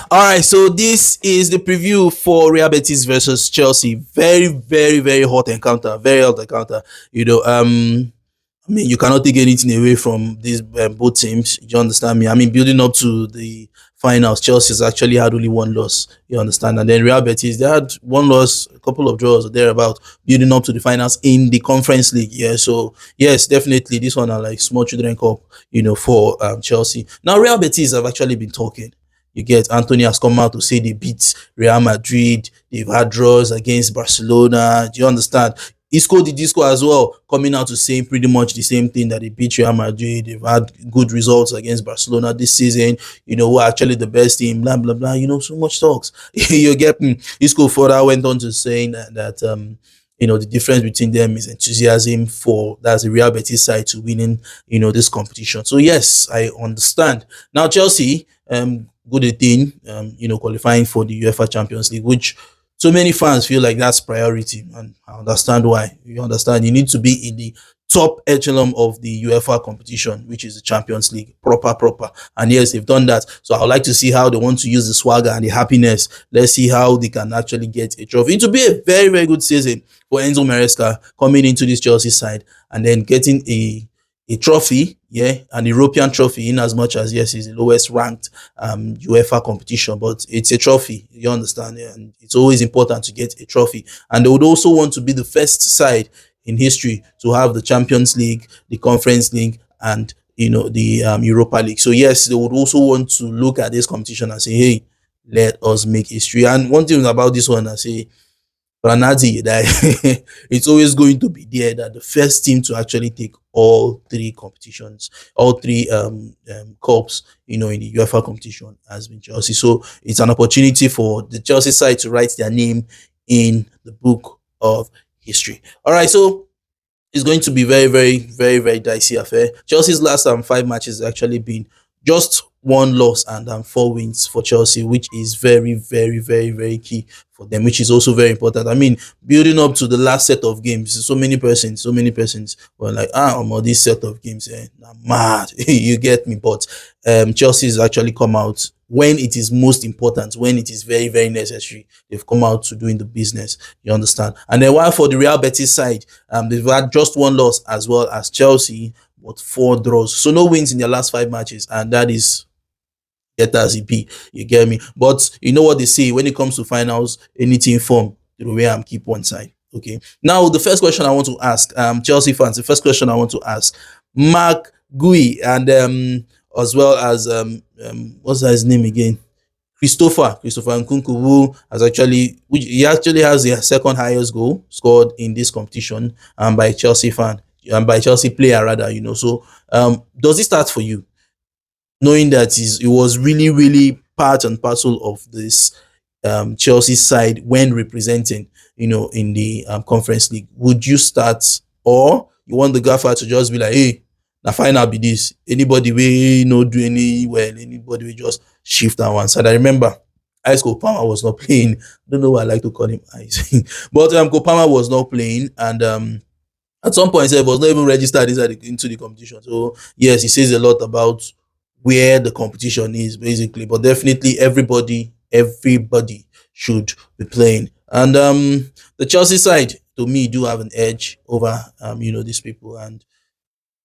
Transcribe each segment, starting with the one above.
All right, so this is the preview for Real Betis versus Chelsea. Very, very, very hot encounter. Very hot encounter. You know, I mean, you cannot take anything away from these both teams. You understand me? I mean, building up to the finals, Chelsea's actually had only one loss. You understand? And then Real Betis, they had one loss, a couple of draws, or thereabout, building up to the finals in the Conference League. Yeah, so yes, definitely, this one are like small children cup. For Chelsea. Now, Real Betis have actually been talking. You get Antony has come out to say they beat Real Madrid. They've had draws against Barcelona. Do you understand? Isco the Disco as well, coming out to say pretty much the same thing that they beat Real Madrid. They've had good results against Barcelona this season. Who are actually the best team, blah, blah, blah. So much talks. You get me? Isco further went on to saying that the difference between them is enthusiasm for that's the Real Betis side to winning, this competition. So yes, I understand. Now Chelsea, good thing, qualifying for the UEFA Champions League, which so many fans feel like that's priority, and I understand why. You understand, you need to be in the top echelon of the UEFA competition, which is the Champions League, proper. And yes, they've done that. So I would like to see how they want to use the swagger and the happiness. Let's see how they can actually get a trophy. It will be a very, very good season for Enzo Maresca coming into this Chelsea side and then getting a trophy, yeah, an European trophy, in as much as yes, it's the lowest ranked UEFA competition, but it's a trophy. You understand, yeah? And it's always important to get a trophy. And they would also want to be the first side in history to have the Champions League, the Conference League, and the Europa League. So yes, they would also want to look at this competition and say, hey, let us make history. And one thing about this one, I say, Ranati, that it's always going to be there, that the first team to actually take all three competitions, all three cups, in the UEFA competition has been Chelsea. So it's an opportunity for the Chelsea side to write their name in the book of history. All right, so it's going to be very, very, very, very dicey affair. Chelsea's last 5 matches has actually been just one loss and 4 wins for Chelsea, which is very, very, very, very key for them, which is also very important. I mean, building up to the last set of games, so many persons were like, this set of games, I'm mad. You get me? But Chelsea has actually come out when it is most important, when it is very, very necessary. They've come out to doing the business. You understand? And then while for the Real Betis side, they've had just one loss as well as Chelsea, but 4 draws. So no wins in their last 5 matches, and that is get as it be. You get me? But you know what they say, when it comes to finals, anything form, the way I'm keep one side. Okay. Now the first question I want to ask, Chelsea fans, the first question I want to ask, Mark Gui and as well as what's his name again? Christopher Nkunku, who he actually has the second highest goal scored in this competition, by Chelsea fan and by Chelsea player rather. So does it start for you, knowing that it was really, really part and parcel of this Chelsea side when representing, in the Conference League? Would you start, or you want the gaffer to just be like, hey, the final be this? Anybody will not do any well, anybody will just shift on one side. I remember Ice Kopama was not playing. I don't know why I like to call him Ice, but Kopama was not playing, and at some point he was not even registered into the competition. So yes, he says a lot about where the competition is basically, but definitely everybody should be playing. And the Chelsea side, to me, do have an edge over these people, and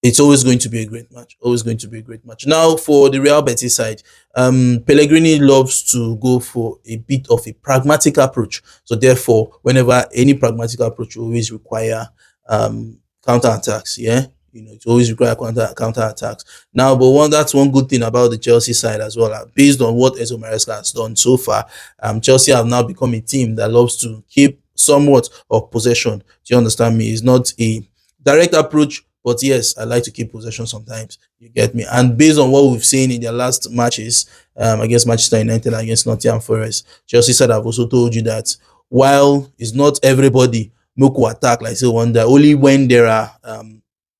it's always going to be a great match. Always going to be a great match. Now for the Real Betis side, Pellegrini loves to go for a bit of a pragmatic approach. So therefore, whenever any pragmatic approach will always require counter attacks. Yeah, it always require counter attacks. Now, but that's one good thing about the Chelsea side as well. Based on what Enzo Maresca has done so far, Chelsea have now become a team that loves to keep somewhat of possession. Do you understand me? It's not a direct approach, but yes, I like to keep possession sometimes. You get me? And based on what we've seen in their last matches, against Manchester United and against Nottingham Forest, Chelsea said I've also told you that while it's not everybody who will attack like say one that only when there are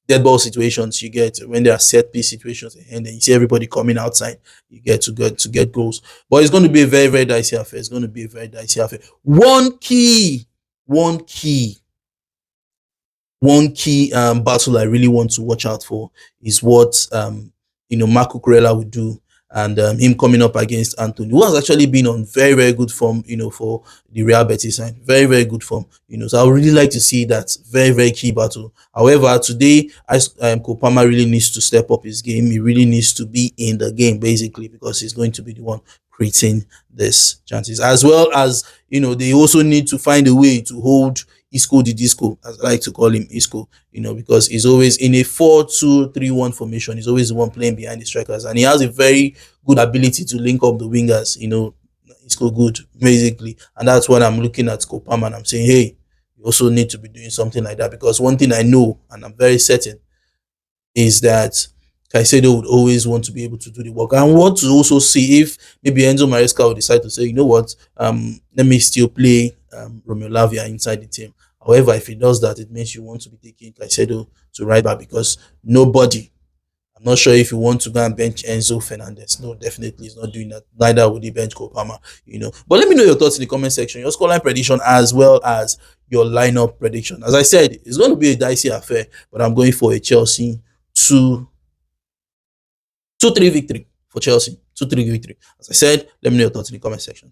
dead ball situations, you get when there are set piece situations, and then you see everybody coming outside, you get to get goals. But it's going to be a very, very dicey affair. It's going to be a very dicey affair. One key battle I really want to watch out for is what Mark Cucurella would do and him coming up against Antony, who has actually been on very, very good form, for the Real Betis side. Very, very good form, So I would really like to see that very, very key battle. However, today, Kopama really needs to step up his game. He really needs to be in the game, basically, because he's going to be the one creating these chances. As well as, they also need to find a way to hold Isco the Disco, as I like to call him, Isco, because he's always in a 4-2-3-1 formation. He's always the one playing behind the strikers, and he has a very good ability to link up the wingers, Isco good, basically. And that's what I'm looking at Kopama, and I'm saying, hey, you also need to be doing something like that, because one thing I know, and I'm very certain, is that Caicedo would always want to be able to do the work. I want to also see if maybe Enzo Maresca will decide to say, you know what, let me still play Romeo Lavia inside the team. However, if he does that, it means you want to be taking Caicedo to right back, because nobody, I'm not sure if you want to go and bench Enzo Fernandez. No, definitely he's not doing that. Neither would he bench Kopama, But let me know your thoughts in the comment section, your scoreline prediction as well as your lineup prediction. As I said, it's going to be a dicey affair, but I'm going for a Chelsea 2-3 victory for Chelsea. 2-3 victory. As I said, let me know your thoughts in the comment section.